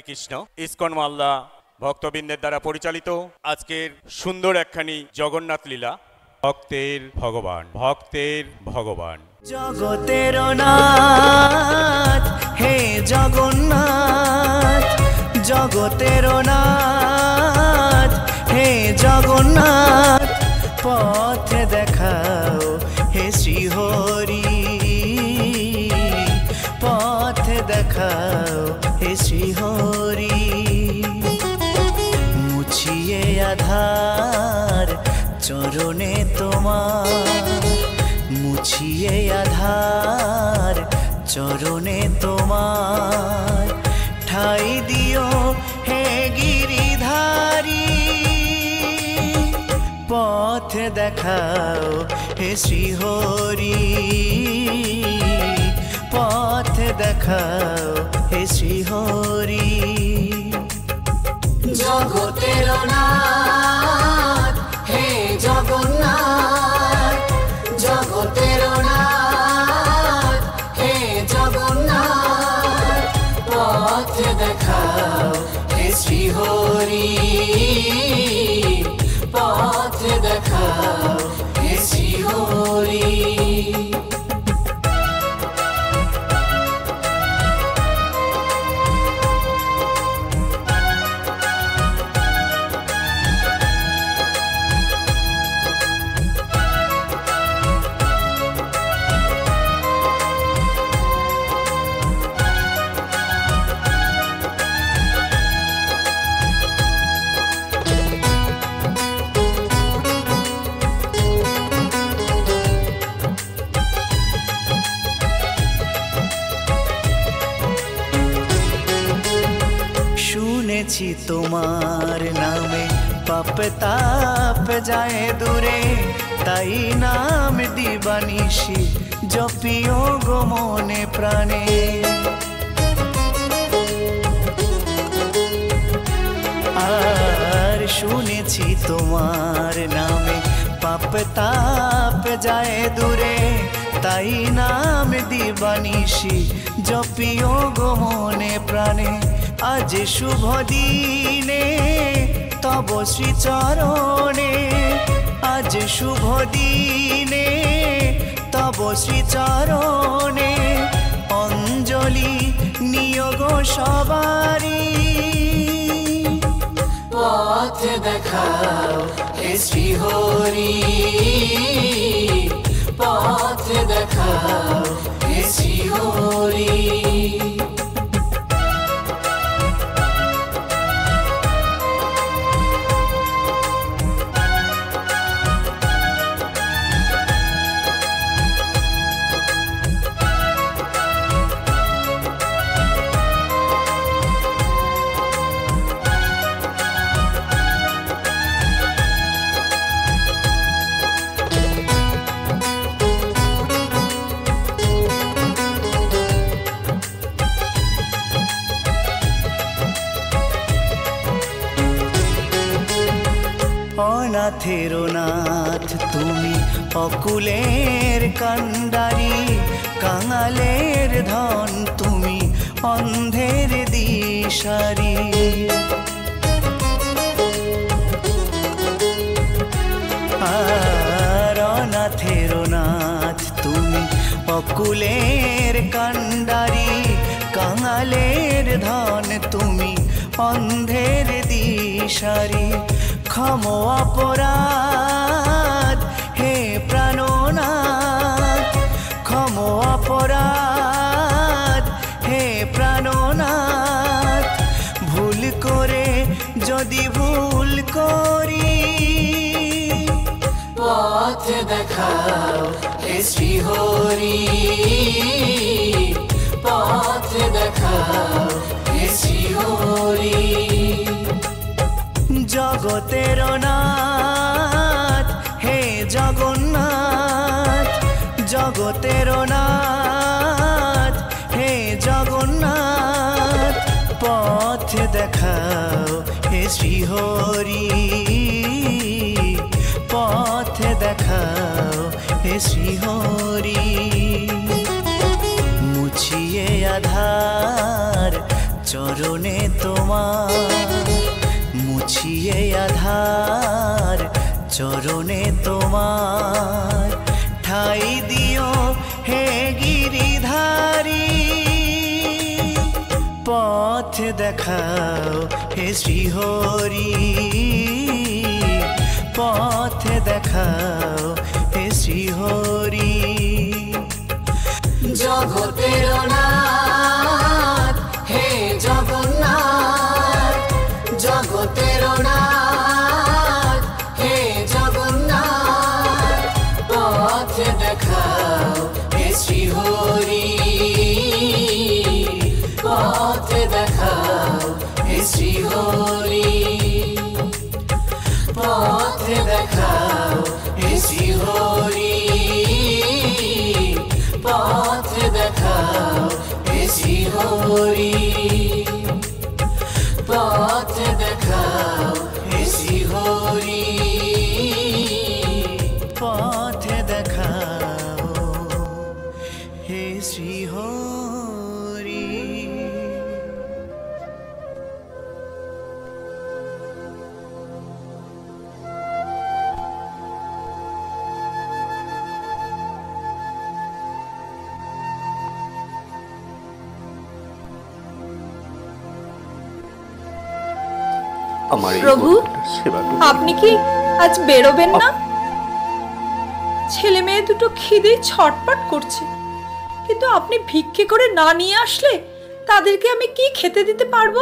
Radhe Krishna ISKCON Malda ভক্তবৃন্দের দ্বারা পরিচালিত আজকের সুন্দর একখানি জগন্নাথ লীলা ভক্তের ভগবান ভক্তের ভগবান। জগতের নাথ হে জগন্নাথ, জগতের নাথ হে জগন্নাথ, পথ দেখাও হে শ্রীহরি, পথ দেখাও হে শ্রীহরি। মুছিয়ে আধার চরণে তোমার, মুছিয়ে আধার চরণে তোমার, ঠাই দিও হে গিরিধারী, পথ দেখাও হে শ্রীহরি, পথ দেখাও হে শ্রীহরি। জগতের নাথ হে জগন্নাথ, জগতের নাথ হে জগন্নাথ, পথ দেখাও হে শ্রীহরি, পথ দেখাও হে শ্রীহরি। শুনেছি তোমার নামে পাপ তাপ যায় দূরে, তাই নাম দিবানিশি জপিও গো মনে প্রাণে। আর শুনেছি তোমার নামে পাপ তাপ যায় দূরে, তাই নাম দিবানিশি জপিও গো মনে প্রাণে। আজ শুভ দিনে তব শ্রীচরণে, আজ শুভ দিনে তব শ্রীচরণে, অঞ্জলি নিয়োগ সবারি, পথ দেখাও হে শ্রীহরি, পথ দেখাও হে শ্রীহরি। অনাথের নাথ তুমি অকুলের কান্ডারি, কাঙালের ধন তুমি অন্ধের দিশারি। আর অনাথের নাথ তুমি অকুলের কান্ডারি, কাঙালের ধন তুমি অন্ধের দিশারি। ক্ষম অপরাধ হে প্রাণনাথ, ক্ষম অপরাধ হে প্রাণনাথ, ভুল করে যদি ভুল করি, পথ দেখাও হে শ্রীহরি, পথ দেখাও হে শ্রীহরি। জগতের নাথ হে জগন্নাথ, জগতের নাথ হে জগন্নাথ, পথ দেখাও হে শ্রীহরি, পথ দেখাও হে শ্রীহরি। মুছিয়ে আধার চরণে তো এই আধার চরণে তোমার ঠাই দিও হে গিরিধারী পথ দেখাও হে শ্রীহরি পথ দেখাও হে শ্রীহরি জগতের নাথ হে জগন্নাথ জগতের নাথ হে জগন্নাথ পথ দেখাও হে শ্রীহরি পথ দেখাও হে শ্রীহরি পথ দেখাও হে শ্রীহরি পথ দেখাও হে শ্রীহরি পথ দেখাও হে শ্রীহরি পথ দেখাও হে শ্রীহরি আমার এই প্রভু, বন্ধুটার সেবা করুন। আপনি কি আজ বেরোবেন না? ছেলে মেয়ে দুটো খিদে ছটপট করছে, কিন্তু আপনি ভিক্ষে করে না নিয়ে আসলে তাদেরকে আমি কি খেতে দিতে পারবো?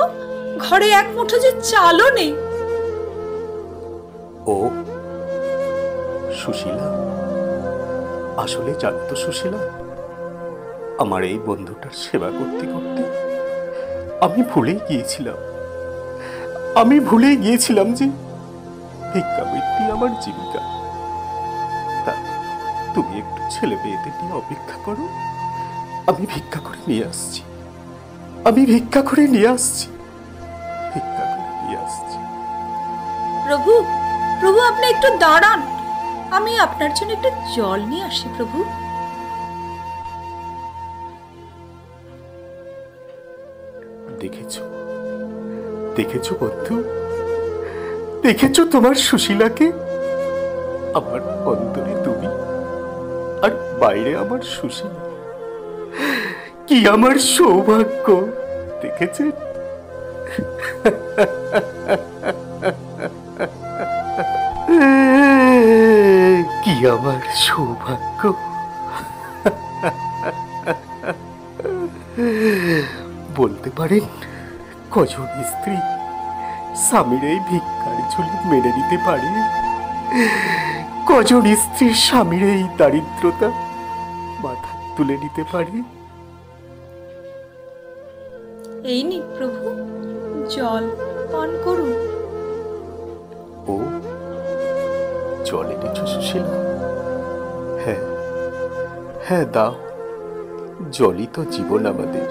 ঘরে এক মুঠো যে চালও নেই। ও সুশীলা, আসলে জানতো সুশীলা, আমার এই বন্ধুটার সেবা করতে করতে আমি ভুলেই গিয়েছিলাম যে ভিক্ষাবৃত্তি আমার জীবিকা। তা তুমি একটু ছেলে মেয়েদের নিয়ে অপেক্ষা করো, আমি ভিক্ষা করে নিয়ে আসছি। প্রভু, প্রভু আপনি একটু দাঁড়ান, আমি আপনার জন্য একটু জল নিয়ে আসি। প্রভু, দেখেছো বন্ধু, দেখেছো তোমার সুশীলাকে? আমার অন্তরে তুমি আর বাইরে আমার সুশীলা, কি আমার সৌভাগ্য! দেখেছেন? কি আমার সৌভাগ্য! বলতে পারেন কজন স্ত্রী স্বামীর এই ভিক্ষার ঝুলি মেনে নিতে পারে? কজন স্ত্রী স্বামীর এই দারিদ্রতা মাথা তুলে নিতে পারে? এই নিন প্রভু, জল পান করুন। ও জল এনেছো সুশীলা? হ্যাঁ হ্যাঁ, দাও, জলই তো জীবন আমাদের।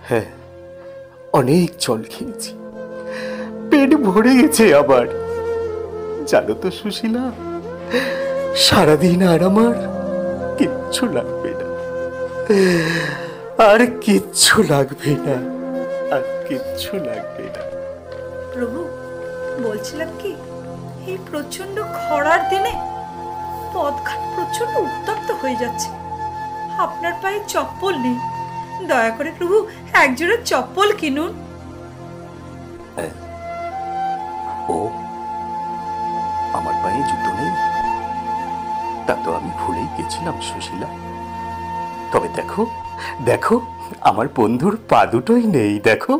হ্যাঁ, অনেক জল খেয়েছি, পেট ভরে গেছে আবার। জানো তো সুশীলা, সারাদিন আর আমার কিচ্ছু লাগবে না, আর কিচ্ছু লাগবে না। প্রভু, বলছিলাম কি, এই প্রচন্ড খরার দিনে পথঘাট প্রচন্ড উত্তপ্ত হয়ে যাচ্ছে। আপনার পায়ে চপ্পল নেই, দয়া করে প্রভু একজোড়া চপ্পল কিনুন। ও, আমার পায়ে জুতো নেই? তা তো আমি ভুলেই গেছিলাম সুশীলা। তবে দেখো দেখো, আমার বন্ধুর পা দুটোই নেই, দেখো।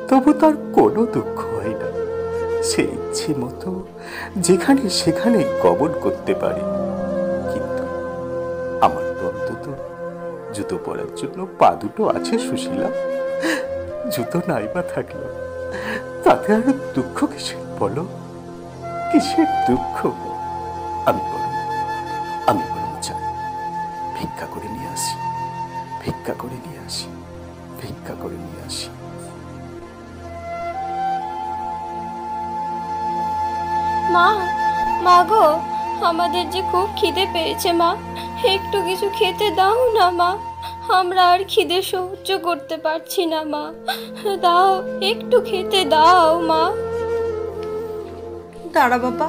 তবু তার কোনো দুঃখ হয় না, সে ইচ্ছে মতো যেখানে সেখানে গমন করতে পারে। কিন্তু আমার তো অন্তত জুতো পরার জন্য পা দুটো আছে সুশীলা। জুতো নাই বা থাকলো তাতে আর দুঃখ কিসের বলো? কিসের দুঃখ? আমি বরং চাই ভিক্ষা করে নিয়ে আসি, ভিক্ষা করে নিয়ে আসি, ভিক্ষা করে নিয়ে আসি। মা, মা গো, আমাদের যে খুব খিদে পেয়েছে মা, একটু কিছু খেতে দাও না মা, আমরা আর খিদে সহ্য করতে পারছি না মা, দাও একটু খেতে দাও মা। দাঁড়া বাবা,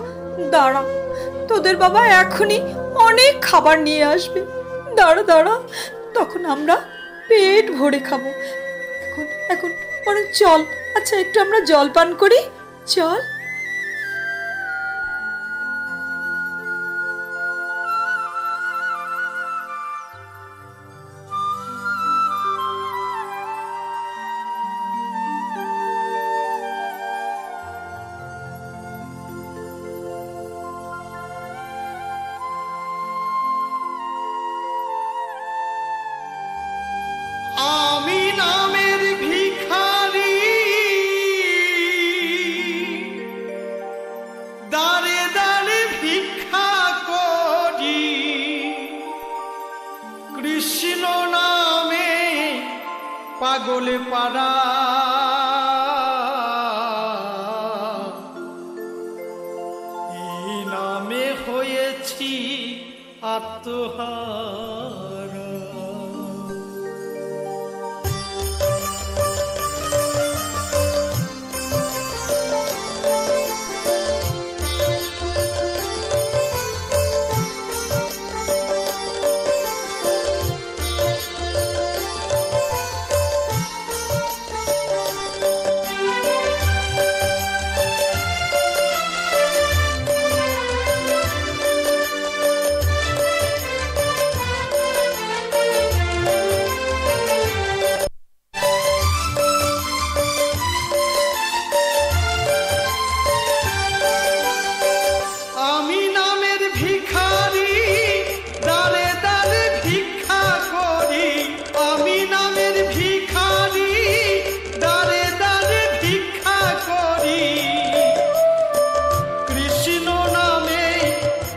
দাঁড়া, তোদের বাবা এখনই অনেক খাবার নিয়ে আসবে। দাঁড়া দাঁড়া, তখন আমরা পেট ভরে খাবো। এখন এখন বরং চল, আচ্ছা একটু আমরা জল পান করি, চল। আমি নামের ভিখারি, দাঁড়ে দাঁড়ে ভিক্ষা করি, কৃষ্ণ নামে পাগলে পাড়া, এই নামে হয়েছি আত্মহারা।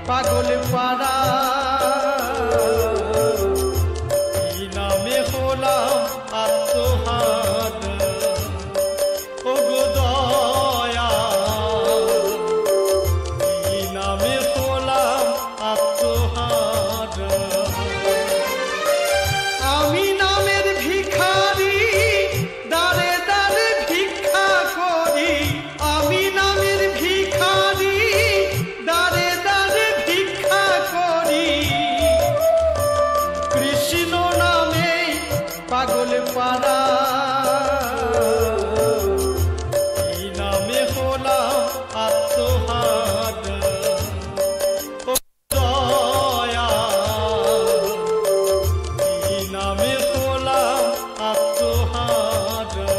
পাগল পাড়া, এই নামে হলাম আত্মহারা। ও গো দয়া, এই নামে হলাম আত্মহারা। আমি নামের ভিখারি, দাঁড়ে দাঁড়ে ভিক্ষা করি, আমি নামের ভিখারি, দাঁড়ে দাঁড়ে ভিক্ষা করি, কৃষ্ণ নামে পাগল পাড়া, এই নামে হলাম আত্মহারা। ও দয়া, এই নামে হলাম আত্মহারা।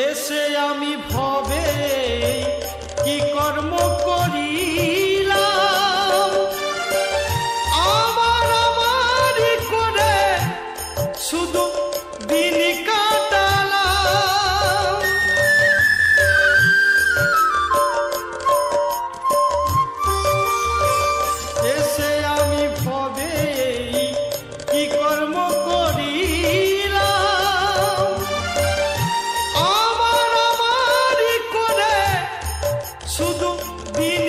এসে আমি ভবে কি কর্ম করিলাম, আমার করে শুধু দিন কাটালাম। এসে আমি ভবে কি কর্ম করিলাম, আমার করে শুধু দিন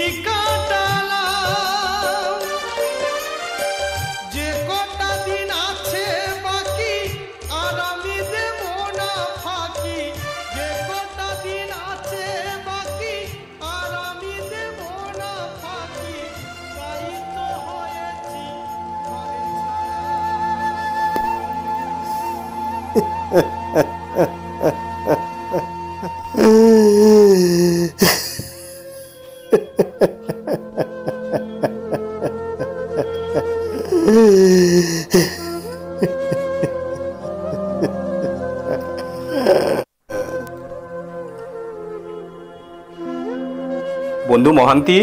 বন্ধু মহান্তি,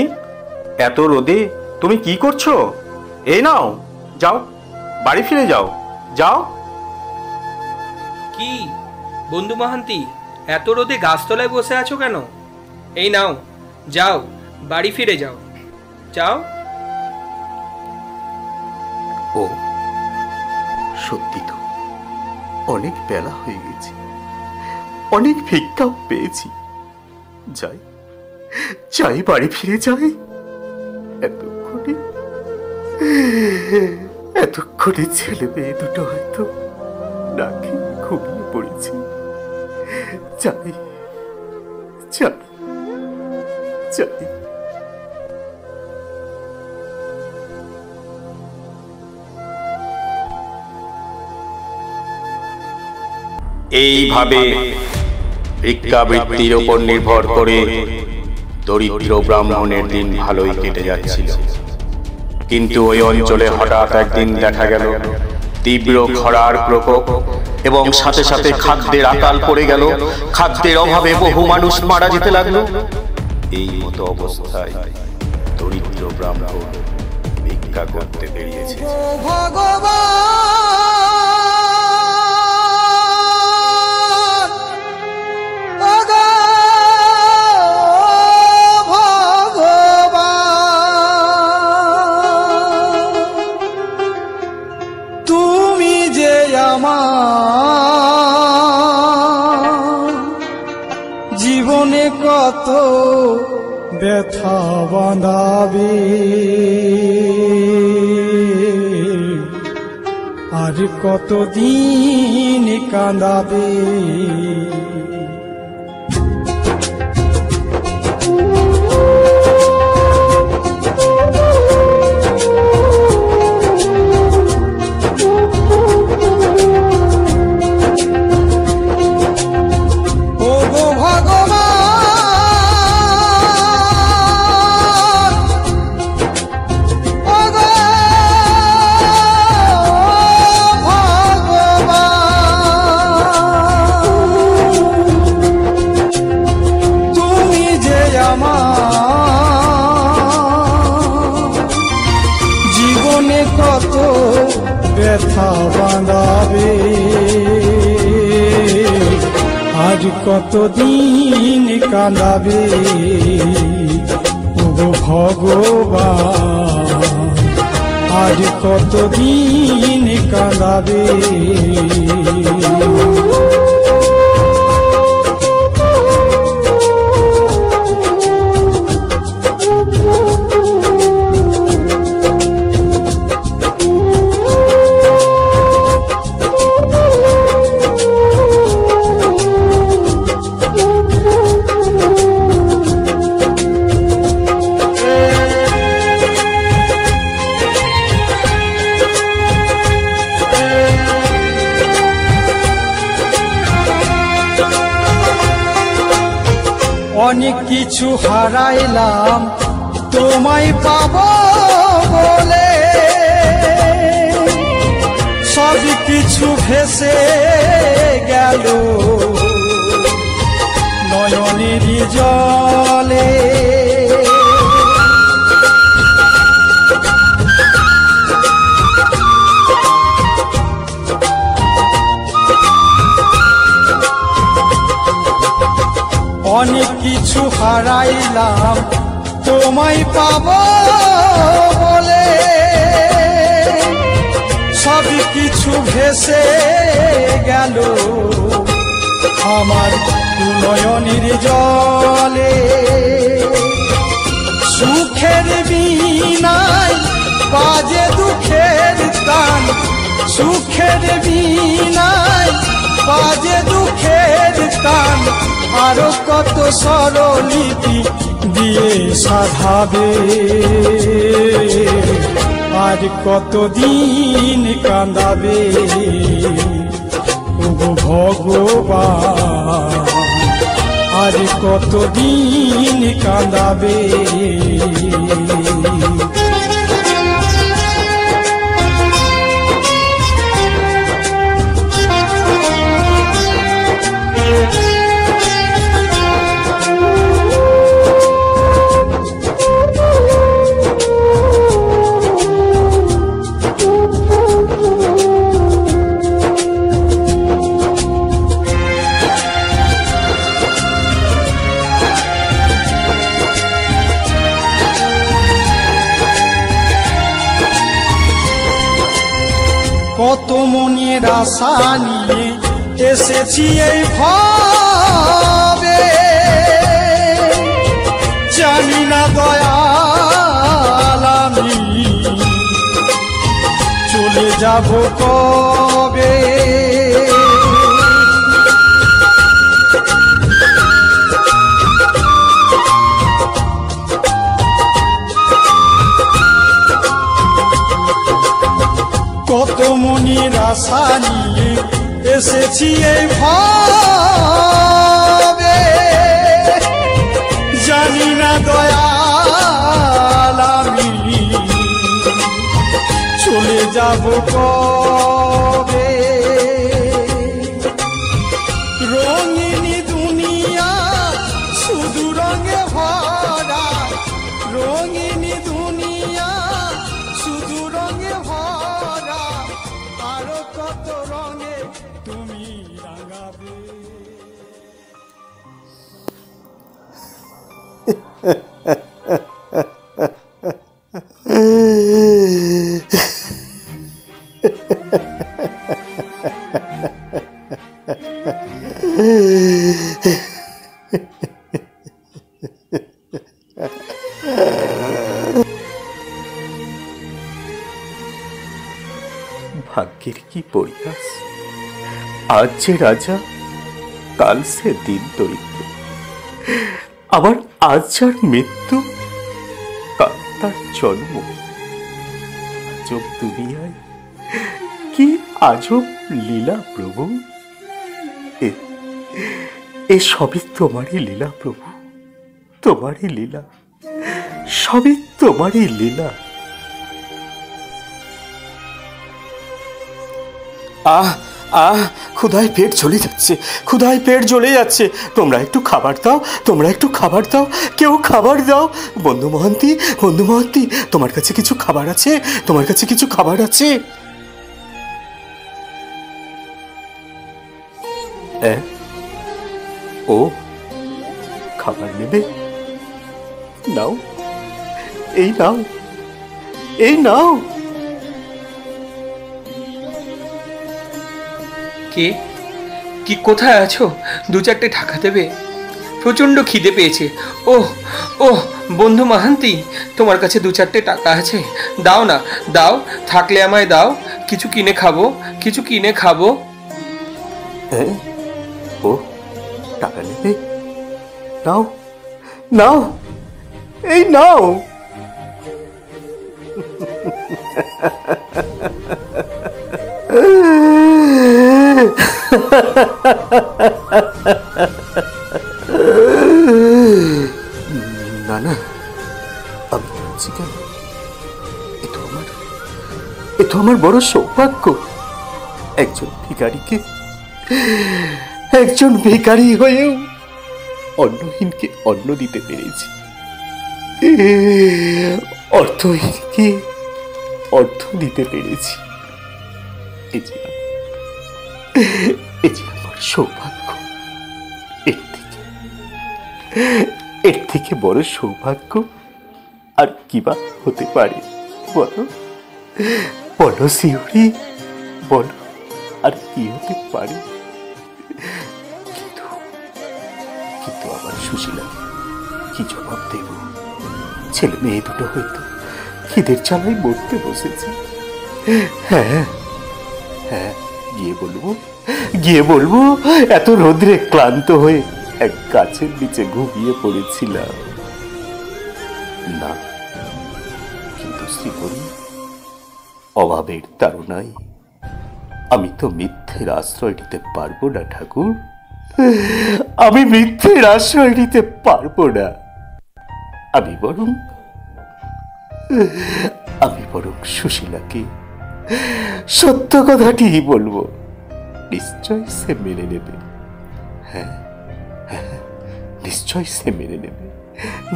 এত রোদে তুমি কি করছো? এই নাও, যাও বাড়ি ফিরে যাও, যাও। কি বন্ধু মহান্তি, এত রোদে গাছতলায় বসে আছো কেন? এই নাও, যাও বাড়ি ফিরে যাও, যাও। ও সত্যি তো, অনেক বেলা হয়ে গেছে, অনেক ভিক্ষাও পেয়েছি। যাই যাই, বাড়ি ফিরে যাই। এতক্ষণে ছেলে মেয়ে দুটো হয়তো না খেয়ে ঘুমিয়ে পড়েছে। যাই যাই যাই। এইভাবে ভিক্ষাবৃত্তির ওপর নির্ভর করে দরিদ্র ব্রাহ্মণের দিন ভালোই কেটে যাচ্ছিল। কিন্তু ওই অঞ্চলে হঠাৎ একদিন দেখা গেল তীব্র খরার প্রকোপ এবং সাথে সাথে খাদ্যের আকাল পড়ে গেল। খাদ্যের অভাবে বহু মানুষ মারা যেতে লাগলো। এই মতো অবস্থায় দরিদ্র ব্রাহ্মণ ভিক্ষা করতে বেরিয়েছে। জীবনে কত ব্যথা বাঁধাবে, আর কতদিন কাঁদাবে। ব্যথা বাঁধাবে, আজ কতদিন কাঁদাবে। ও ভগবান, আজ কতদিন কাঁদাবে। অনেক কিছু হারাইলাম তোমায় পাবো বলে, সব কিছু ভেসে গেল নয়নের জলে। অনেক কিছু হারাইলাম তোমায় পাবো বলে, সব কিছু ভেসে গেল আমার নয়নের জলে। সুখের বিনায় বাজে দুঃখের তান, সুখের বিনায় বাজে দুঃখের তান। আরো কত স্বরলিপি দিয়ে সাধাবে, আর কতদিন কাঁদাবে। ও ভগবান, কতদিন কাঁদাবে। কত মনের আশা নিয়ে এসেছি এই ভাবে, জানি না দয়াল আমি চলে যাব কবে। কত মনের আশা নিয়ে এসেছি এই ভাবে, জানি না দয়াল আমি চলে যাব কবে। রঙিনী দুনিয়া শুধু রঙে ভরা, রঙিনী দুনিয়া শুধু রঙে ভরা, আরো কত রঙে তুমি রাঙাবে। ভাগ্যের কি পরিহাস, আজ যে রাজা কাল সে দিন দরিদ্র, আবার আজ যার মৃত্যু কাল তার জন্ম। আজব দুনিয়ায় কি আজব লীলা প্রভু, এ সবই তোমারই লীলা প্রভু, তোমারই লীলা, সবই তোমারই লীলা। আহ আহ, ক্ষুধায় পেট জ্বলে যাচ্ছে, ক্ষুধায় পেট জ্বলে যাচ্ছে। তোমরা একটু খাবার দাও, তোমরা একটু খাবার দাও, কেউ খাবার দাও। বন্ধু মহান্তি, বন্ধু মহান্তি, তোমার কাছে কিছু খাবার আছে? তোমার কাছে কিছু খাবার আছে? ও খাবার নেবে? নাও, এই নাও, এই নাও। কে কি কোথায় আছো? দু চারটে টাকা দেবে, প্রচণ্ড খিদে পেয়েছে। ও ও বন্ধু মাহান্তি, তোমার কাছে দু চারটে টাকা আছে? দাও না, দাও, থাকলে আমায় দাও, কিছু কিনে খাবো, কিছু কিনে খাবো। ও টাকা নেবে? নাও নাও, এই নাও। না না, আমি কাঁদছি কেন? এ তো আমার বড় সৌভাগ্য। একজন ভিখারি হয়েও অন্নহীনকে অন্ন দিতে পেরেছি, অর্থহীনকে অর্থ দিতে পেরেছি। এ যে আমার সৌভাগ্য। এর থেকে বড় সৌভাগ্য আর কি বা হতে পারে বলো? বলো শিউরি, বলো আর কি হতে পারে? কিন্তু আমার সুশীলা কি জবাব দেব? ছেলে মেয়ে দুটো হয়তো খিদের জ্বালায় মরতে বসেছে। হ্যাঁ হ্যাঁ, গিয়ে বলবো এত রোদ্রে ক্লান্ত হয়ে এক গাছের নিচে ঘুমিয়ে পড়েছিলাম। না, কিন্তু শ্রীহরি, অভাবের তাড়নায় আমি তো মিথ্যের আশ্রয় নিতে পারবো না ঠাকুর। আমি মিথ্যের আশ্রয় নিতে পারবো না। আমি বরং সুশীলাকে সত্য কথাটি বলবো। নিশ্চয় সে মেনে নেবে। হ্যাঁ, নিশ্চয় সে মেনে নেবে,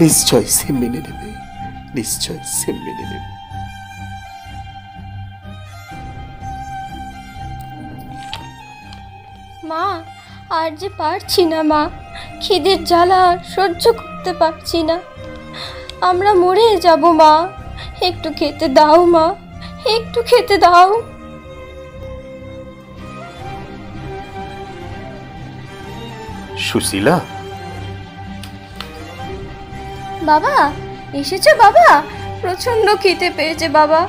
নিশ্চয় সে মেনে নেবে, নিশ্চয় সে মেনে নেবে। মা, আর যে পারছি না মা, খিদের জ্বালা আর সহ্য করতে পারছি না। আমরা মরে যাব মা, একটু খেতে দাও মা, একটু খেতে দাও। সুশীলা, বাবা এসেছো? বাবা প্রচন্ড খেতে পেয়েছে বাবা,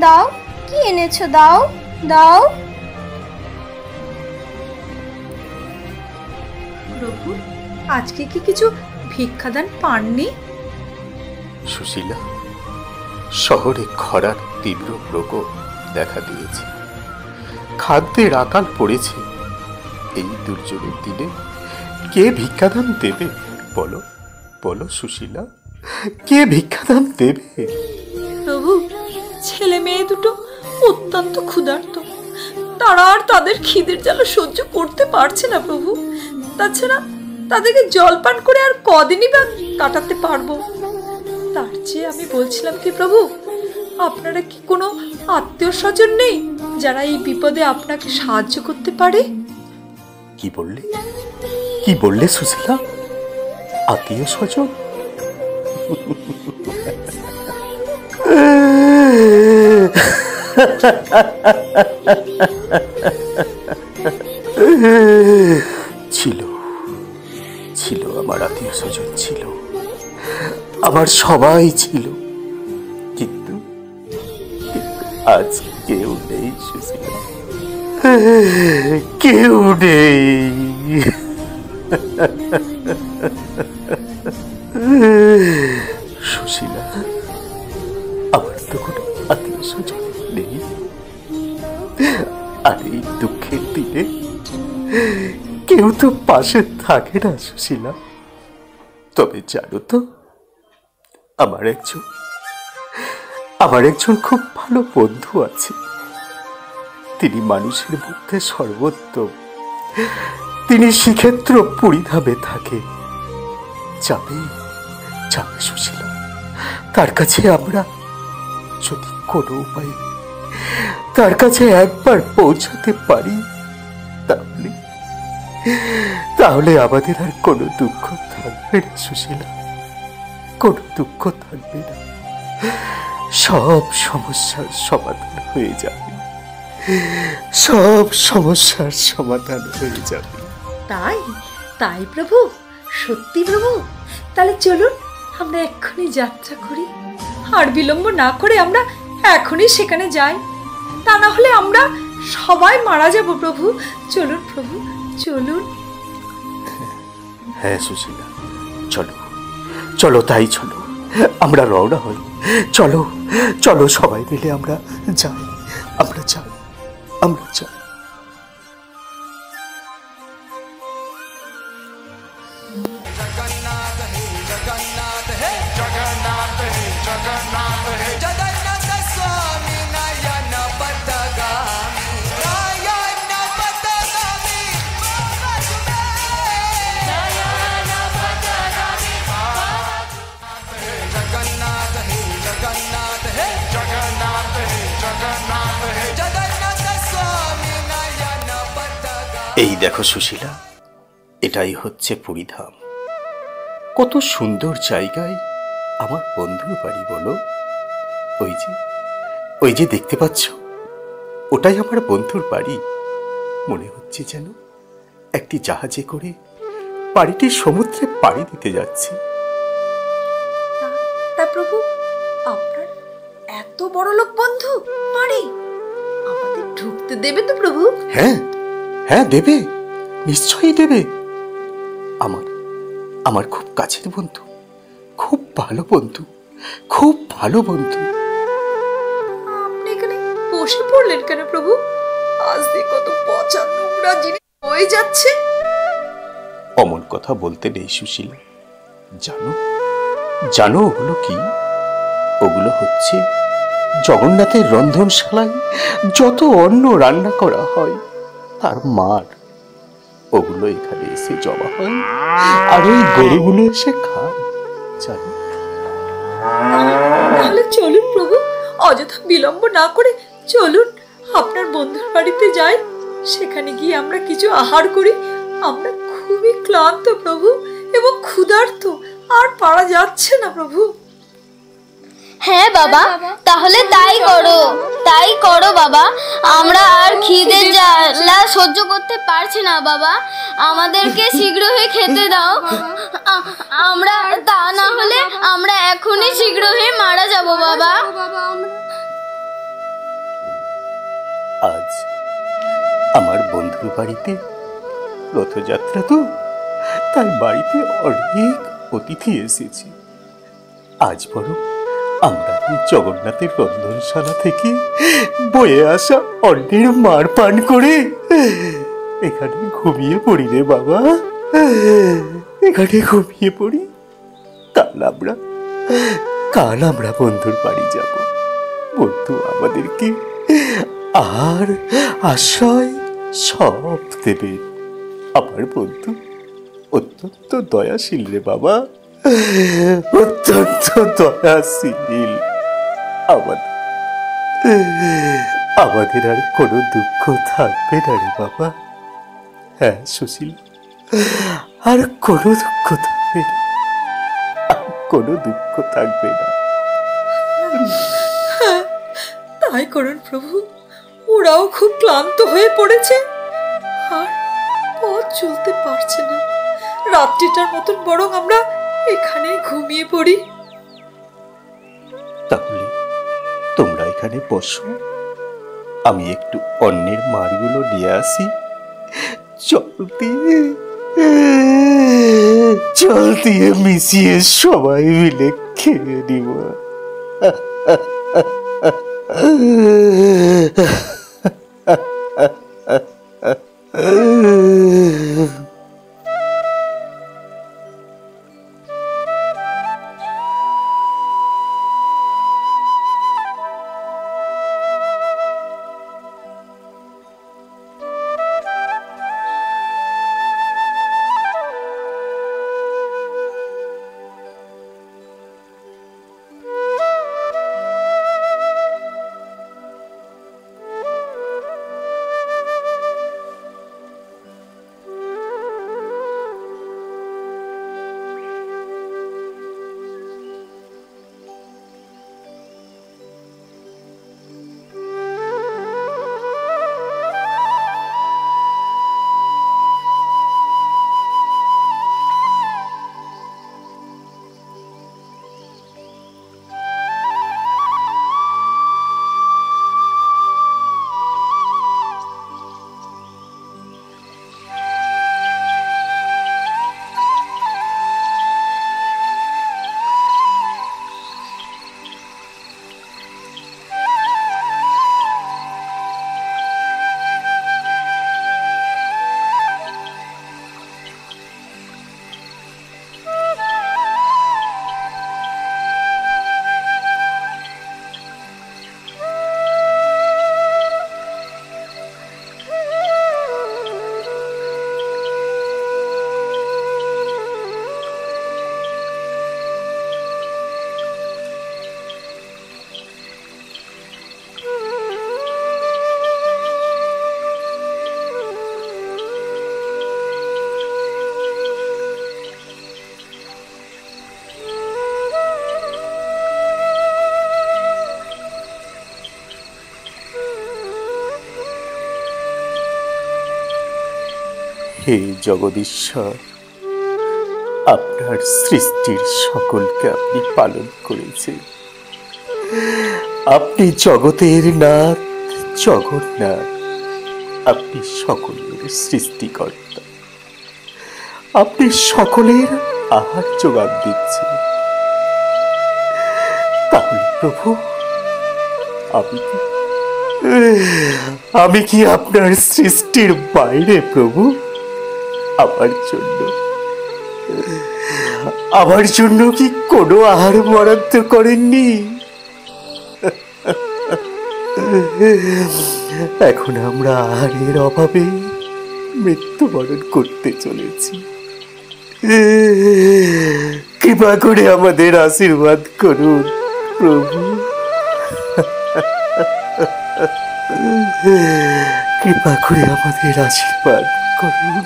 দাও, কি এনেছো দাও, দাও। প্রভু, আজকে কি কিছু ভিক্ষাদান পাননি? সুশীলা, শহরে খরার তীব্র প্রকোপ দেখা দিয়েছে, খাদ্যের আকাল পড়েছে। এই দুর্যোগের দিনে কে ভিক্ষাদান দেবে? বলো বলো সুশীলা, কে ভিক্ষাদান দেবে? প্রভু, ছেলে মেয়ে দুটো অত্যন্ত ক্ষুধার্ত, তারা আর তাদের খিদের জ্বালা সহ্য করতে পারছে না প্রভু। তাছাড়া তাদেরকে জলপান করে আর কদিনই বা কাটাতে পারবো? তার চেয়ে আমি বলছিলাম কি প্রভু, আপনারা কি কোনো আত্মীয় স্বজন নেই যারা এই বিপদে আপনাকে সাহায্য করতে পারে? কি বললে, কি বললে সুশীলা? আত্মীয় স্বজন? ছিল ছিল আমার আত্মীয় স্বজন ছিল, আমার সবাই ছিল, কিন্তু আজ কেউ নেই সুশীলা, কেউ নেই। সুশীলা, আমার তো কোনো আত্মীয় স্বজন নেই, আর এই দুঃখের দিনে কেউ তো পাশে থাকে না সুশীলা। তবে জানো তো, আমার একজন খুব ভালো বন্ধু আছে। তিনি মানুষের মধ্যে সর্বোত্তম। তিনি শ্রীক্ষেত্র পুরীধামে থাকে। যাবে যাবে সুশীলা, তার কাছে আমরা যদি কোনো উপায়ে তার কাছে একবার পৌঁছাতে পারি, তাহলে আমাদের আর কোনো দুঃখ থাকবে না সুশীলা, কোনো দুঃখ থাকবে না। সব সমস্যার সমাধান হয়ে যাবে, সব সমস্যার সমাধান হয়ে যাবে। তাই তাই প্রভু, সত্যি প্রভু, তাহলে চলুন আমরা এক্ষুনি যাত্রা করি, আর বিলম্ব না করে আমরা এখনই সেখানে যাই। তা না হলে আমরা সবাই মারা যাব প্রভু। চলুন প্রভু, চলুন। হ্যাঁ সুশীলা, চলো চলো, তাই চলো, আমরা রওনা হই। চলো চলো, সবাই মিলে আমরা যাই, আমরা যাই, আমরা যাই। এই দেখো সুশীলা, এটাই হচ্ছে পুরীধাম। কত সুন্দর জায়গায় আমার বন্ধুর বাড়ি বলো। ওই যে দেখতে পাচ্ছ, ওটাই আমার বন্ধুর বাড়ি। মনে হচ্ছে যেন একটি জাহাজে করে বাড়িটি সমুদ্রে পাড়ি দিতে যাচ্ছে। তা প্রভু, আপনার এত বড় লোক বন্ধু বাড়ি, আমাদের ঢুকতে দেবে তো প্রভু? হ্যাঁ হ্যাঁ, দেবে, নিশ্চয়ই দেবে। আমার খুব কাছের বন্ধু, খুব ভালো বন্ধু, খুব ভালো বন্ধু। আপনি এখানে বসে পড়লেন কেন প্রভু? আজ দিয়ে কত পচা নোংরা জিনিস হয়ে যাচ্ছে। কথা বলতে নেই সুশীলা। জানো জানো ওগুলো কি? ওগুলো হচ্ছে জগন্নাথের রন্ধনশালায় যত অন্ন রান্না করা হয় তার মার। ওগুলো এখানে এসে জমা হয় আর ওই গরুগুলো এসে খায়। জানো? তাহলে চলুন প্রভু, অযথা বিলম্ব না করে চলুন আপনার বন্ধুর বাড়িতে যাই। সেখানে গিয়ে আমরা কিছু আহার করি। আমরা খুবই ক্লান্ত প্রভু এবং ক্ষুধার্ত, আর পারা যাচ্ছে না প্রভু। হ্যাঁ বাবা, তাহলে তাই করো বাবা। আমরা আর খিদে জ্বালা সহ্য করতে পারছি না বাবা, আমাদেরকে শীঘ্রই খেতে দাও। আমরা তা না হলে আমরা এখনই শীঘ্রই মারা যাব বাবা। আজ আমার বন্ধুর বাড়িতে রথযাত্রা, তো তাই বাড়িতে অনেক অতিথি এসেছে। আজ বরং আমরা এই জগন্নাথের রন্ধনশালা থেকে বয়ে আসা অন্নের মার পান করে এখানে ঘুমিয়ে পড়ি রে বাবা, এখানে ঘুমিয়ে পড়ি। কাল আমরা বন্ধুর বাড়ি যাব। বন্ধু আমাদেরকে আর আশ্রয় সব দেবে। আমার বন্ধু অত্যন্ত দয়াশীল রে বাবা, অত্যন্ত দয়াশীল। আমাদের আর কোনো দুঃখ থাকবে না রে বাবা। হ্যাঁ সুশীল, আর কোনো দুঃখ থাকবে না, কোনো দুঃখ থাকবে না। তাই করুন প্রভু, ওরাও খুব ক্লান্ত হয়ে পড়েছে আর পথ চলতে পারছে না। রাত্রিটার মতন বরং আমরা এখানে ঘুমিয়ে পড়ি। তাহলে তোমরা এখানে বসো, আমি একটু অন্যের মারগুলো নিয়ে আসি। জল দিয়ে মিশিয়ে সবাই মিলে খেয়ে নিব। হে জগদীশ্বর, আপনার সৃষ্টির সকলকে আপনি পালন করেছেন। আপনি জগতের নাথ জগন্নাথ, আপনি সকলের সৃষ্টিকর্তা, আপনি সকলের আহার যোগান দিচ্ছেন। তাহলে প্রভু, আমি কি আপনার সৃষ্টির বাইরে প্রভু? আমার জন্য আমার জন্য কি কোনো আহার বরাদ্দ করেননি? এখন আমরা আহারের অভাবে মৃত্যুবরণ করতে চলেছি। কৃপা করে আমাদের আশীর্বাদ করুন প্রভু, কৃপা করে আমাদের আশীর্বাদ করুন।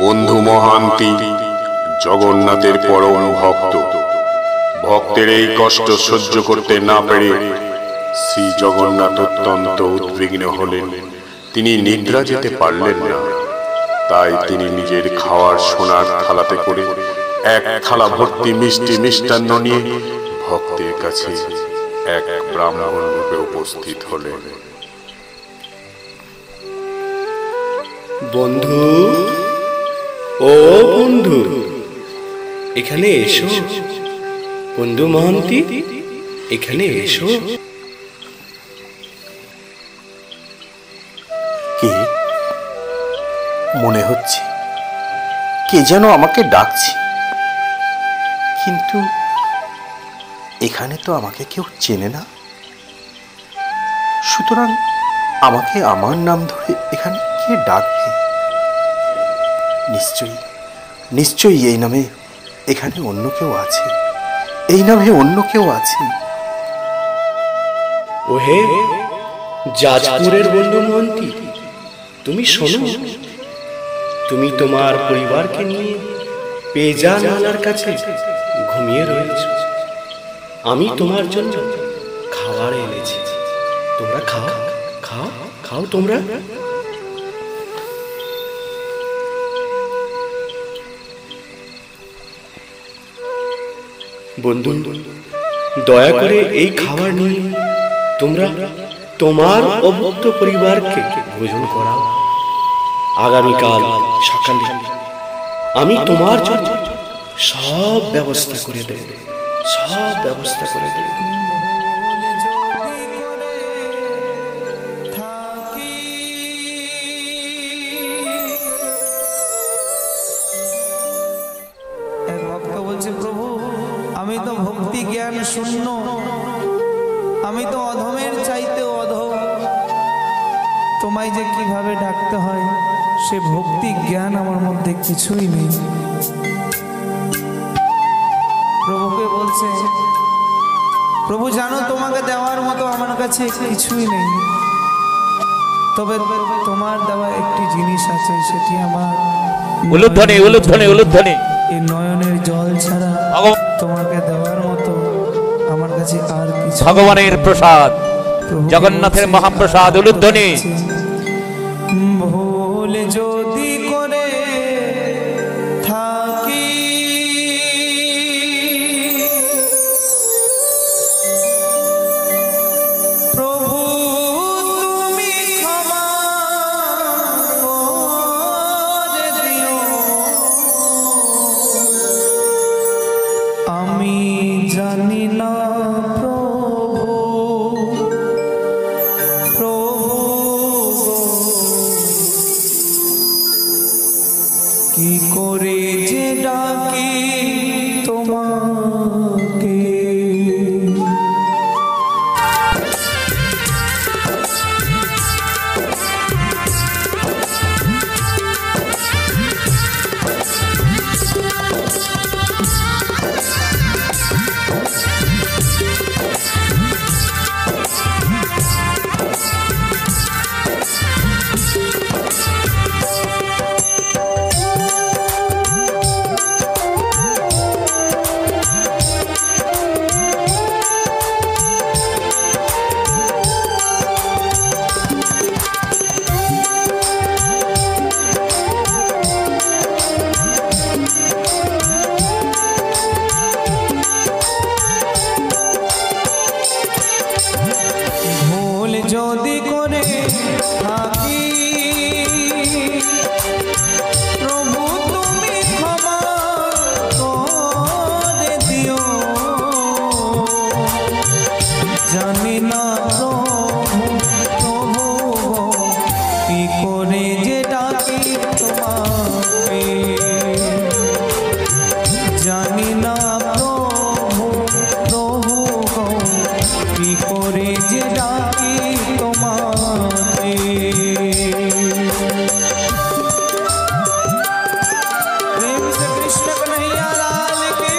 বন্ধু মহান্তি জগন্নাথের পরম ভক্ত, ভক্তের এই কষ্ট সহ্য করতে না পেরে শ্রী জগন্নাথ অত্যন্ত উদ্বিগ্ন হলেন। তিনি নিদ্রা যেতে পারলেন না, তাই তিনি নিজের খাওয়ার সোনার থালাতে করে এক থালা ভর্তি মিষ্টি মিষ্টান্ন নিয়ে ভক্তের কাছে এক ব্রাহ্মণ রূপে উপস্থিত হলেন। বন্ধু, ও বন্ধু, এখানে এসো। বন্ধু মহান্তি, এখানে এসো। কে? মনে হচ্ছে কে যেন আমাকে ডাকছে, কিন্তু এখানে তো আমাকে কেউ চেনে না। সুতরাং আমাকে আমার নাম ধরে এখানে কে ডাকবে? নিশ্চয়ই এই নামে এখানে অন্য কেউ আছে, এই নামে অন্য কেউ আছে। ওহে যাজপুরের বন্ধু মহান্তি, তুমি শোনো। তুমি তোমার পরিবারকে নিয়ে পেজা নালার কাছে ঘুমিয়ে রয়েছ। আমি তোমার জন্য খাবার এনেছি, তোমরা খাও খাও খাও তোমরা। বন্ধু, দয়া করে এই খাবার নিয়ে তোমরা তোমার অভুক্ত পরিবারকে ভোজন করাও। আগামীকাল সকালে আমি তোমার জন্য সব ব্যবস্থা করে দেব, সব ব্যবস্থা করে দেব। আমি তো ভক্তি জ্ঞান শূন্য, আমি তো অধমের চাইতে অধম। তোমায় যে কিভাবে ডাকতে হয় সে ভক্তি জ্ঞান আমার মধ্যে কিছুই নেই। প্রভুকে বলছে, প্রভু জানো তোমাকে দেওয়ার মতো আমার কাছে কিছুই নেই, তবে তোমার দেওয়া একটি জিনিস আছে, সেটি আমার উলুধ্বনি উলুধ্বনি উলুধ্বনি। এই নয়নের জল ছাড়া তোমাকে দেওয়ার মতো আমার কাছে আর কিছু। ভগবানের প্রসাদ, জগন্নাথের মহাপ্রসাদ, উলুধ্বনি। ভুল যদি করে থাকি প্রভু তুমি ক্ষমা করে দিও। আমি জানি না কি করে যে ডাকি তোমাকে। কি করে যে ডাকি তোমাকে জানি না প্রভু প্রভু গো, কি করে যে ডাকি তোমাকে। प्रेम से कृष्ण कन्हैया लाल की।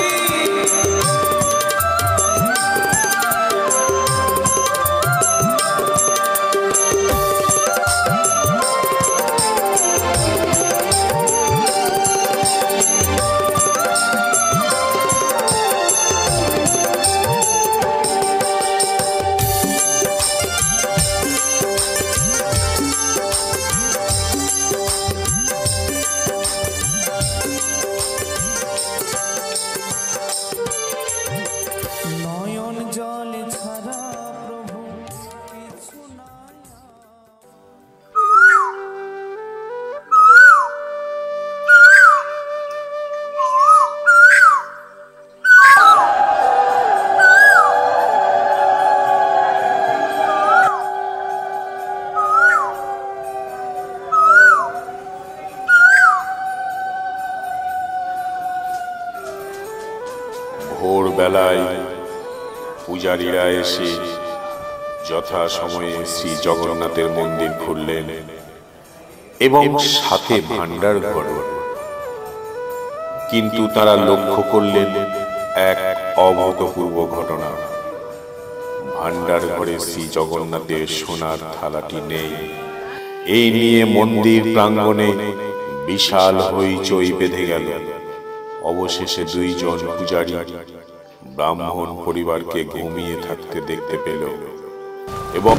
নয়ন জলে ছাড়া প্রভু কিছু নাই। ভোরবেলায় পূজারীরা এসে যথা সময়ে শ্রী জগন্নাথের মন্দির খুললেন এবং সাথে ভান্ডার ঘর। কিন্তু তারা লক্ষ্য করলেন এক অভূতপূর্ব ঘটনা। ভান্ডার ঘরে শ্রী জগন্নাথের সোনার থালাটি নেই। এই নিয়ে মন্দির প্রাঙ্গণে বিশাল হইচই বেঁধে গেল। অবশেষে দুইজন পূজারী ব্রাহ্মণ পরিবারকে ঘুমিয়ে থাকতে দেখতে পেল এবং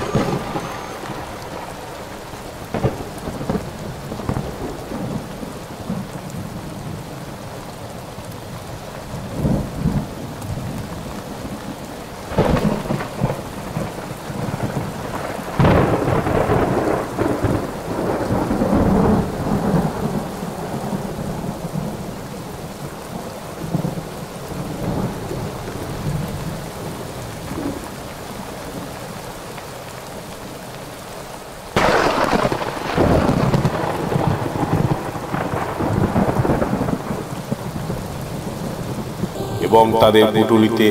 তাদের পুটুলিতে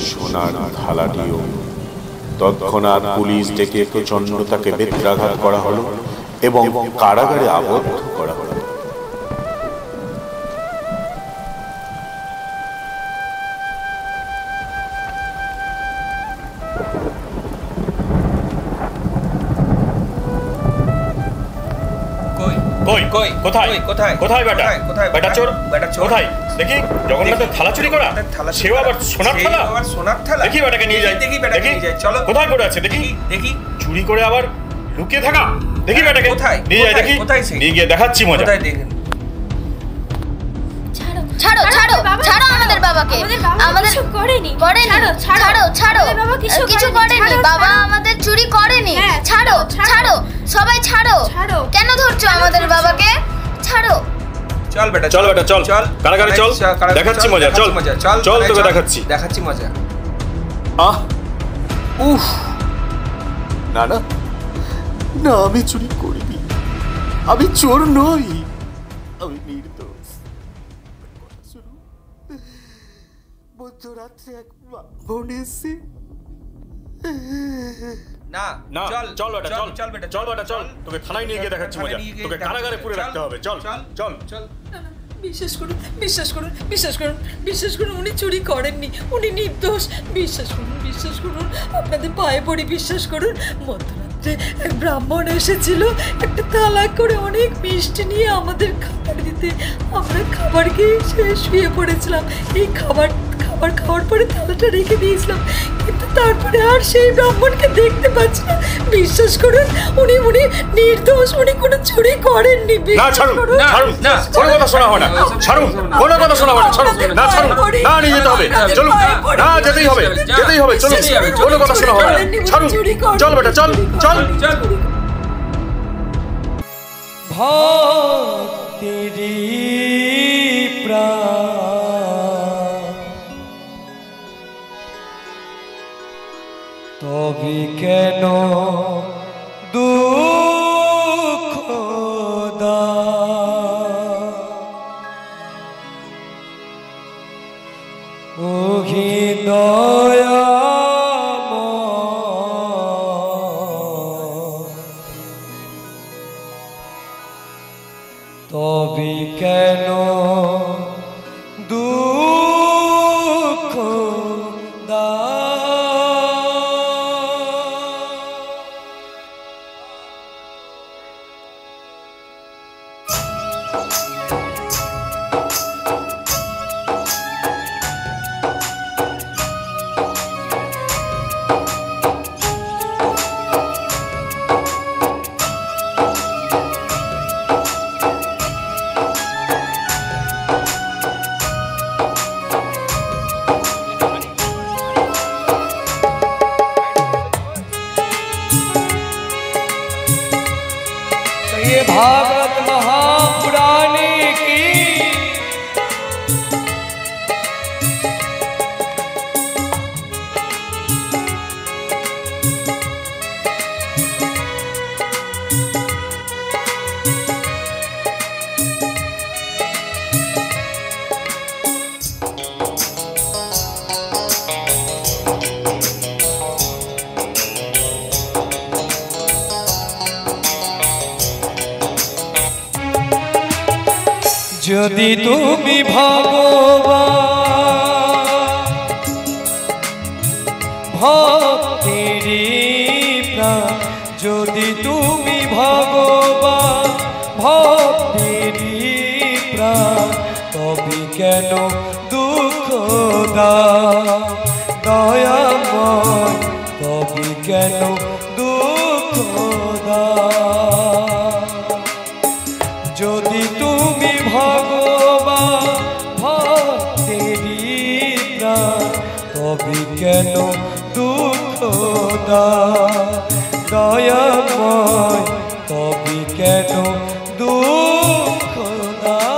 সোনার থালাটিও। তৎক্ষণাৎ পুলিশ ডেকে প্রচণ্ড তাকে বেত্রাঘাত করা হলো এবং কারাগারে আবদ্ধ করা হলো। কোথায় কোথায় কোথায় বেটা বেটা চোর কোথায় দেখি? জগন্নাথের থালা চুরি করা, সেও আবার সোনার থালা। দেখি বেটাকে নিয়ে যাই, দেখি চলো কোথায় পড়ে আছে দেখি। দেখি চুরি করে আবার লুকিয়ে থাকা। দেখি বেটাকে নিয়ে যাই, দেখি নিয়ে গিয়ে দেখাচ্ছি মজা। ছাড়ো ছাড়ো ছাড়ো আমাদের বাবাকে। আমাদের কিছু করেনি। ছাড়ো ছাড়ো কিছু করেনি। বাবা আমাদের চুরি করেনি। ছাড়ো ছাড়ো সবাই ছাড়ো। কেন ধরছো আমাদের বাবাকে? ছাড়ো। চল বেটা চল বেটা চল কারাগারে চল, দেখাচ্ছি মজা। চল চল তোকে দেখাচ্ছি মজা। আহ উফ, না না না, আমি চুরি করিনি, আমি চোর নই, আমি নির্দোষ। মধ্যরাত্রে এক বোন এসে না না চল বেটা চল বেটা চল বেটা চল, তোকে থানায় নিয়ে গিয়ে দেখাচ্ছি মজা। তোকে কারাগারে পুরে রাখতে হবে। চল চল চল। বিশ্বাস করুন বিশ্বাস করুন বিশ্বাস করুন বিশ্বাস করুন, উনি চুরি করেননি, উনি নির্দোষ। বিশ্বাস করুন আপনাদের পায়ে পড়ি, বিশ্বাস করুন। মধ্যরাত্রে এক ব্রাহ্মণ এসেছিল একটা থালা করে অনেক মিষ্টি নিয়ে আমাদের খাবার দিতে। আমরা খাবার খেয়ে শুয়ে পড়েছিলাম। এই খাবার খাওয়ার পরে থালাটা রেখে দিয়েছিলাম, কিন্তু তারপরে আর সেই ব্রাহ্মণকে দেখতে পাচ্ছি না। বিশ্বাস করুন উনি নির্দোষ, উনি কোনো চুরি করেননি। না ছাড়ুন না, কোনো কথা শোনা হয় না। ছাড়ুন, কোনো কথা শোনা হয় না। ছাড়ুন না, ছাড়ুন না, নিয়ে যেতে হবে। চলুন না, যেতেই হবে চলুন, কোনো কথা শোনা হয় না। ছাড়ুন, চল বেটা চল চল। ভক্তেরি প্রাণ তবে কেন দূর তবে কেন দুঃখ ये भागवत महापुराणे की যদি তুমি ভগবান ভক্তেরি প্রাণ, যদি তুমি ভগবান ভক্তেরি প্রাণ, তবে কেন দুঃখ দাও দয়াময়, তবে কেন দুঃখ দাও। যদি তুমি ভগবান ভক্তেরি প্রাণ, তবে কেন দুঃখ দাও দয়াময়, তবে কেন দুঃখ দাও।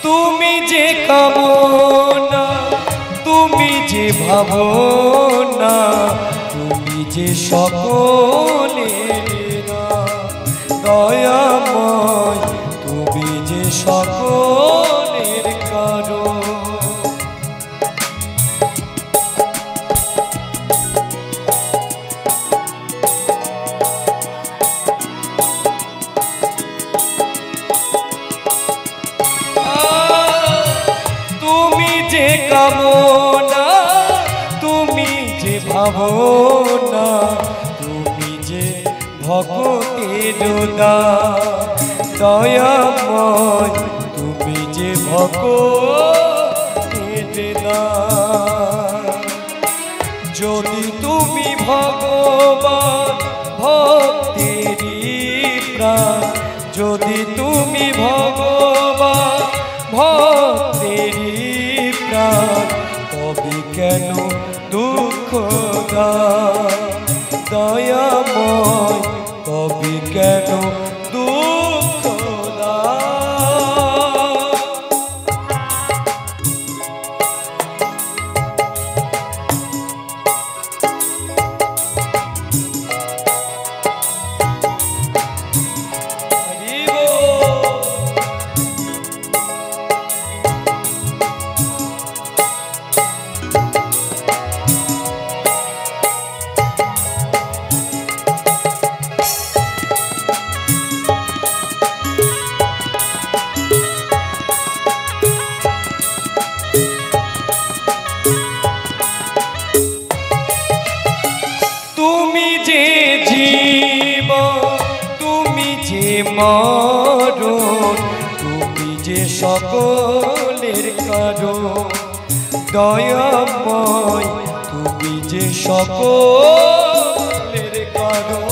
তুমি যে কামনা, তুমি যে ভাবনা, তুমি যে সকলের দয়াময়, তুমি যে সকলের কারণ। তুমি যে কামনা, তুমি যে ভাবনা, তুমি যে ভক্তের দয়াময়, তুমি যে ভক্তের। যদি তুমি ভগবান ভক্তেরি প্রাণ, যদি তুমি ভগবান ভক্তেরি প্রাণ, তবে কেন দুঃখ দাও দয়াময়, তবে কেন দুঃখ দাও। তুমি যে মরণ তুমি যে সকলের কারণ দয়াময় তুমি যে সকলের কারণ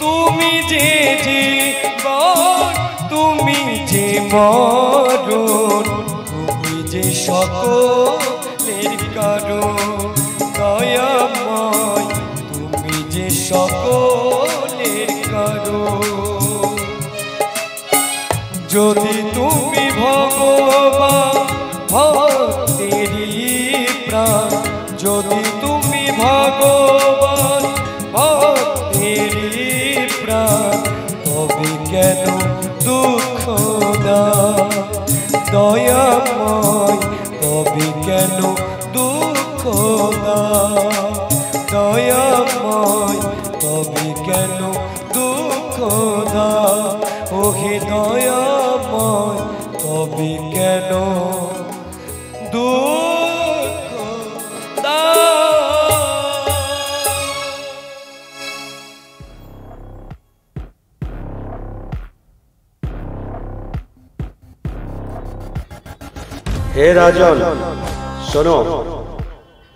তুমি যে জীবন তুমি যে মরণ তুমি যে সকলের কারণ দয়াময় তুমি যে সকলের কারণ যদি তুমি ভগবান ভক্তেরই প্রাণ যদি তুমি ভগবান ভক্তেরই প্রাণ তবে কেন দুঃখ দাও দয়াময় তবে কেন দুঃখ দাও দয়াময় তবে কেন দুঃখ দাও ওহে দয়াময় তবে কেন দুঃখ দাও হে রাজন শোনো,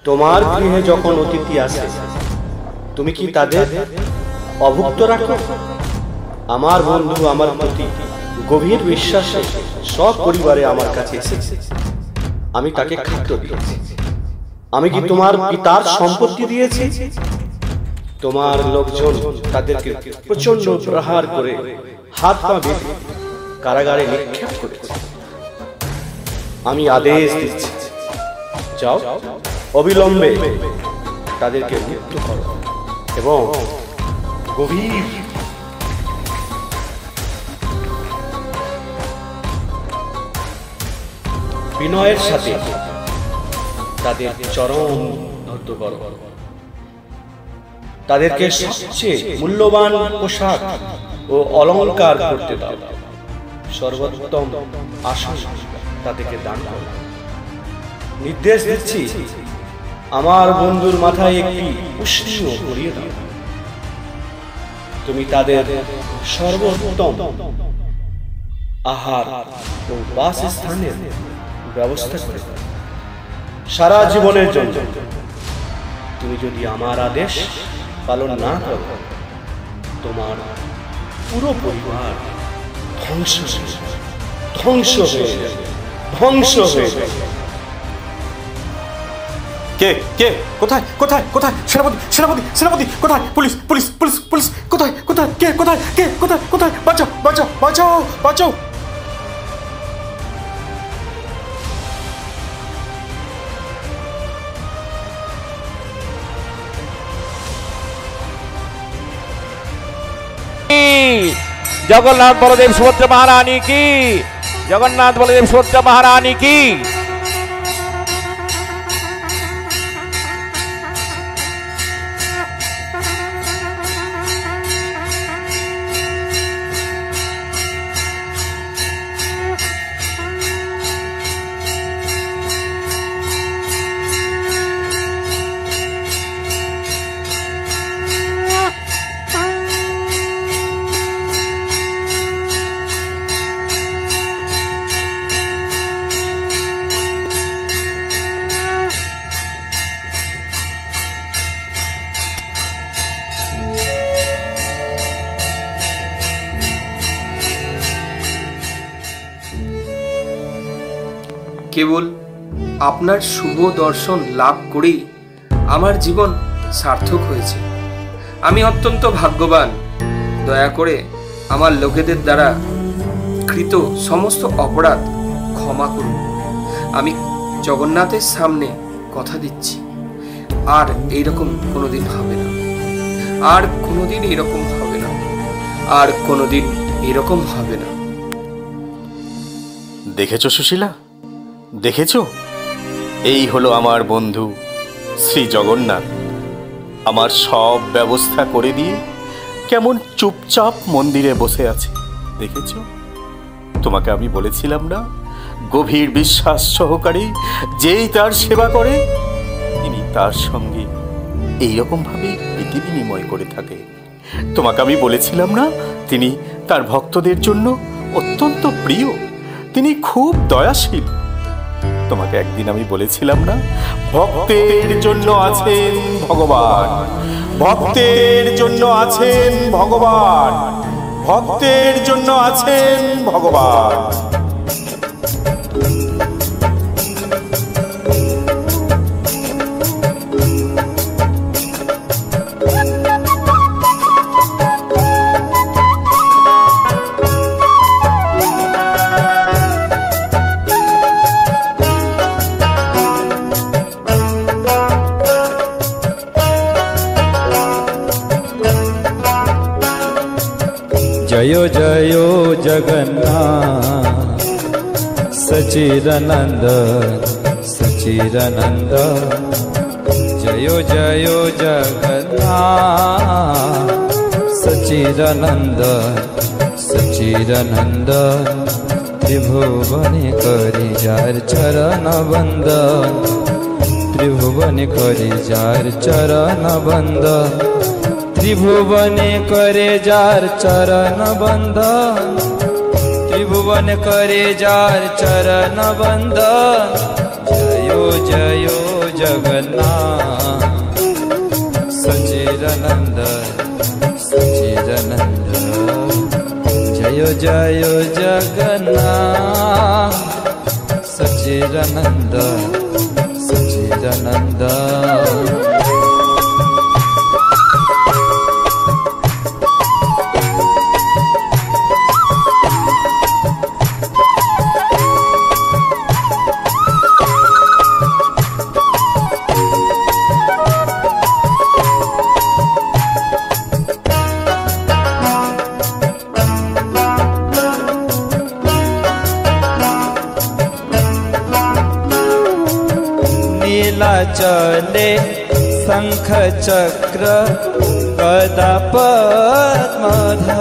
তোমার গৃহে যখন অতিথি আসে তুমি কি তাদের অভুক্ত রাখো? আমার বন্ধু আমার প্রতি গভীর বিশ্বাসে সব পরিবারে আমার কাছে এসেছে, আমি তাকে খাদ্য দিয়েছি। আমি কি তোমার পিতার সম্পত্তি দিয়েছি? তোমার লোকজন তাদেরকে প্রচন্ড প্রহার করে হাত পা বেঁধে কারাগারে নিক্ষেপ করেছে। আমি আদেশ দিচ্ছি, যাও অবিলম্বে তাদেরকে মুক্ত করো এবং গভীর বিনয়ের সাথে তাদের চরম ধৈর্য করো। তাদেরকে সবচেয়ে মূল্যবান পোশাক ও অলংকার করতে দাও, সর্বোত্তম আসন তাদেরকে দান করো। নির্দেশ দিচ্ছি, আমার বন্ধুর মাথায় একটি উষ্ণীয় করিয়ে দাও। তুমি তাদের সর্বোত্তম আহার ও বাসস্থানের ব্যবস্থা করে দাও। সারা জীবনের জন্য তুমি যদি আমার আদেশ পালন না করো, তোমার পুরো পরিবার ধ্বংস হয়ে যাবে, ধ্বংস হয়ে যাবে, ধ্বংস হয়ে যাবে। কে কে কোথায় কোথায় কোথায়? সেনাপতি সেনাপতি সেনাপতি কোথায়? পুলিশ পুলিশ পুলিশ পুলিশ কোথায় কোথায়? কে কোথায়? কে কোথায় কোথায়? বাঁচাও বাঁচাও বাঁচাও বাঁচাও! জগন্নাথ বলদেব সুভদ্রা মহারানী কি, জগন্নাথ বলদেব সুভদ্রা মহারানী কি। কেবল আপনার শুভ দর্শন লাভ করেই আমার জীবন সার্থক হয়েছে। আমি অত্যন্ত ভাগ্যবান। দয়া করে আমার লোকেদের দ্বারা কৃত সমস্ত অপরাধ ক্ষমা করুন। আমি জগন্নাথের সামনে কথা দিচ্ছি, আর এইরকম কোনোদিন হবে না, আর কোনোদিন এরকম হবে না, আর কোনোদিন এরকম হবে না। দেখেছো সুশীলা, দেখেছো? এই হলো আমার বন্ধু শ্রী জগন্নাথ। আমার সব ব্যবস্থা করে দিয়ে কেমন চুপচাপ মন্দিরে বসে আছে, দেখেছো? তোমাকে আমি বলেছিলাম না, গভীর বিশ্বাস সহকারে যেই তার সেবা করে তার সঙ্গে এইরকম ভাবে প্রীতি বিনিময় করে থাকে। তোমাকে আমি বলেছিলাম না, তিনি তার ভক্তদের জন্য অত্যন্ত প্রিয়, তিনি খুব দয়াশীল। তোমাকে একদিন আমি বলেছিলাম না, ভক্তের জন্য আছেন ভগবান, ভক্তের জন্য আছেন ভগবান, ভক্তের জন্য আছেন ভগবান। जय जय जगन्नाथ सचिदानंद सचिदानंद, जय जय जगन्नाथ सचिदानंद सचिदानंद, त्रिभुवने करि जार चरण बंदन, त्रिभुवने करि जार चरण बंदन, त्रिभुवने करे जार चरण बंदन, त्रिभुवन करे जार चरण बंदन। जयो जयो जगन्नाथ सचिदानंद सचिदानंद, जयो जयो जगन्नाथ सचिदानंद सचिदानंद। चले शंख चक्र गदा पद्मधर,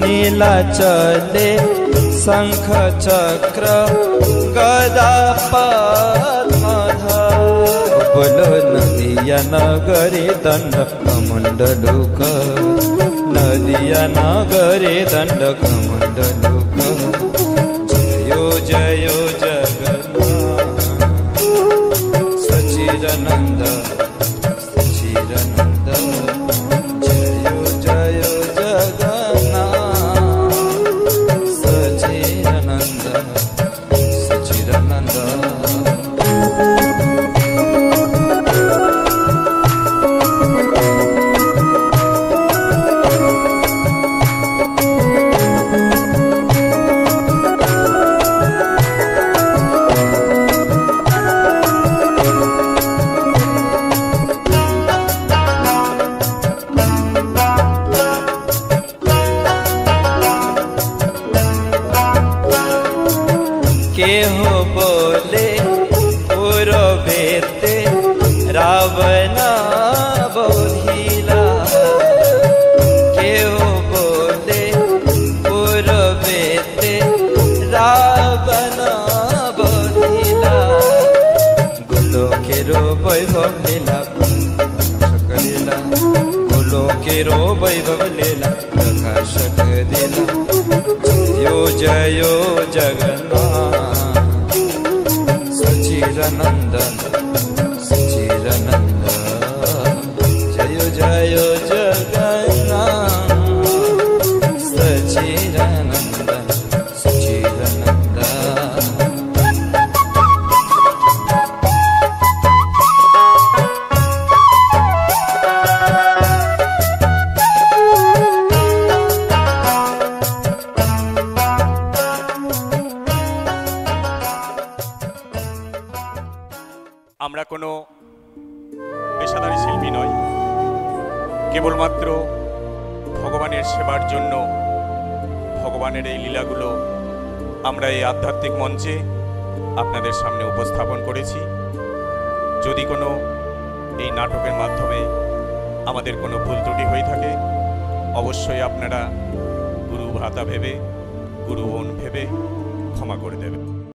नीला चले शंख चक्र गदा पद्मधर, बोलो नदिया नगरी दंड कमंडलुक, नदिया नगरी दंड कमंडलुक, जयो जयो जगन्नाथ सचिदानंद सचिदानंद, जयो जयो जगन्नाथ सचिदानंद सचिदानंद। केहो बोले पूर्वेते रावण बोधिला, केहो बोले पूर्वेते रावण बोधिला, गोलोकेरो वैभव लीला सकलीला, गोलोकेरो वैभव लीला प्रकाशक दिला, जयो जयो जगन्नाथ सचिदानंद सचिदानंद, जयो जयो जगन्नाथ सचिदानंद सचिदानंद। আমরা কোনো পেশাদারী শিল্পী নই, কেবলমাত্র ভগবানের সেবার জন্য ভগবানের এই লীলাগুলো আমরা এই আধ্যাত্মিক মঞ্চে আপনাদের সামনে উপস্থাপন করেছি। যদি কোনো এই নাটকের মাধ্যমে আমাদের কোনো ভুল ত্রুটি হয়ে থাকে, অবশ্যই আপনারা গুরু ভ্রাতা ভেবে, গুরু বোন ভেবে ক্ষমা করে দেবেন।